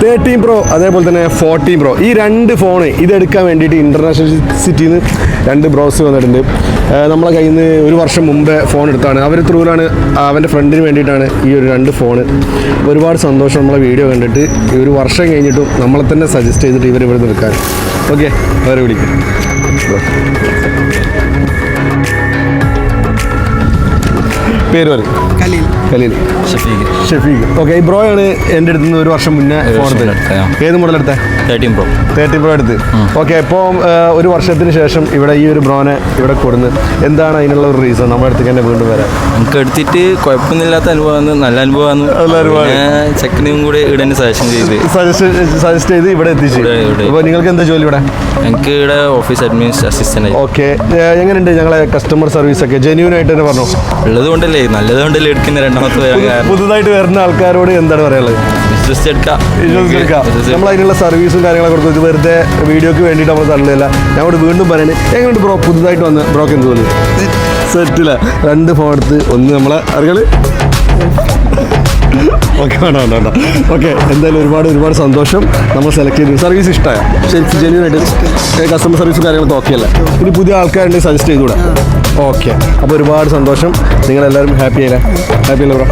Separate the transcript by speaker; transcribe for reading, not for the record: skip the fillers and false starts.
Speaker 1: 13 Pro അതേപോലെ തന്നെ 14 Pro ഈ രണ്ട് ഫോണ് ഇതെടുക്കാൻ വേണ്ടിയിട്ട് ഇൻ്റർനാഷണൽ സിറ്റിയിൽ നിന്ന് രണ്ട് ബ്രോസ് വന്നിട്ടുണ്ട്. നമ്മളെ കയ്യിൽ നിന്ന് ഒരു വർഷം മുമ്പേ ഫോൺ എടുത്താണ്. അവർ ത്രൂലാണ് അവൻ്റെ ഫ്രണ്ടിന് വേണ്ടിയിട്ടാണ് ഈ ഒരു രണ്ട് ഫോണ്. ഒരുപാട് സന്തോഷം നമ്മളെ വീഡിയോ കണ്ടിട്ട് ഈ ഒരു വർഷം കഴിഞ്ഞിട്ടും നമ്മളെ തന്നെ സജസ്റ്റ് ചെയ്തിട്ട് ഇവർ ഇവിടെ നിൽക്കാൻ. ഓക്കെ, അവരെ വിളിക്കും. പേര് പറയും. ഖലീൽ. ഷഫീഖ്. ഓക്കെ, ഈ ബ്രോയാണ് എൻ്റെ അടുത്ത് നിന്ന് ഒരു വർഷം മുന്നേ ഫോൺ എടുത്തത്. ഏത് മോഡൽ എടുത്തത്? 13 Pro എടുത്ത്. ഓക്കെ, ഇപ്പോൾ ഒരു വർഷത്തിന് ശേഷം ഇവിടെ ഈ ഒരു ബ്രോനെ ഇവിടെ കൊടുന്ന് എന്താണ് അതിനുള്ള ഒരു റീസൺ നമ്മുടെ അടുത്തേക്ക് തന്നെ വീണ്ടും വരാൻ?
Speaker 2: നമുക്ക് എടുത്തിട്ട് കുഴപ്പമൊന്നുമില്ലാത്ത അനുഭവമാണ്, നല്ല അനുഭവമാണ്. ചെക്കനും കൂടെ ഇവിടെ
Speaker 1: സജസ്റ്റ് ചെയ്ത് ഇവിടെ എത്തിച്ചു. അപ്പോൾ നിങ്ങൾക്ക് എന്താ ജോലി ഇവിടെ?
Speaker 2: എനിക്ക് ഇവിടെ ഓഫീസ് അസിസ്റ്റന്റ്.
Speaker 1: ഓക്കെ, എങ്ങനെയുണ്ട് ഞങ്ങളെ കസ്റ്റമർ സർവീസ് ഒക്കെ? ജെന്യൂൻ ആയിട്ട് തന്നെ പറഞ്ഞോ?
Speaker 2: ഉള്ളത് കൊണ്ടല്ലേ, നല്ലത് കൊണ്ടല്ലേ എടുക്കുന്ന. രണ്ടാമത്തെ
Speaker 1: പുതുതായിട്ട് വരുന്ന ആൾക്കാരോട് എന്താണ് പറയാനുള്ളത്?
Speaker 2: വിശ്വസിച്ചെടുക്കാം.
Speaker 1: നമ്മൾ അതിനുള്ള സർവീസും കാര്യങ്ങളൊക്കെ കൊടുത്തു. വെറുതെ വീഡിയോക്ക് വേണ്ടിയിട്ട് നമ്മൾ തള്ളില്ല. ഞങ്ങളോട് വീണ്ടും പറയുന്നത് എങ്ങനെയുണ്ട് ബ്രോ പുതുതായിട്ട് വന്ന്? ബ്രോക്ക് എന്ത് തോന്നി? സെറ്റില്ല. രണ്ട് ഫോൺ എടുത്ത് ഒന്ന് നമ്മളെ അറിയാള്. ഓക്കെ, വേണ്ട. ഓക്കെ, എന്തായാലും ഒരുപാട് സന്തോഷം. നമ്മൾ സെലക്ട് ചെയ്തു. സർവീസ് ഇഷ്ടമായ ശരിക്കും ജെന്യൂനായിട്ട് കസ്റ്റമർ സർവീസും കാര്യങ്ങളൊക്കെ ഓക്കെ അല്ലേ? ഇനി പുതിയ ആൾക്കാരുണ്ടെങ്കിൽ സജസ്റ്റ് ചെയ്തുകൂടെ? ഓക്കെ, അപ്പോൾ ഒരുപാട് സന്തോഷം. നിങ്ങളെല്ലാവരും ഹാപ്പി അല്ലേ ബ്രോ?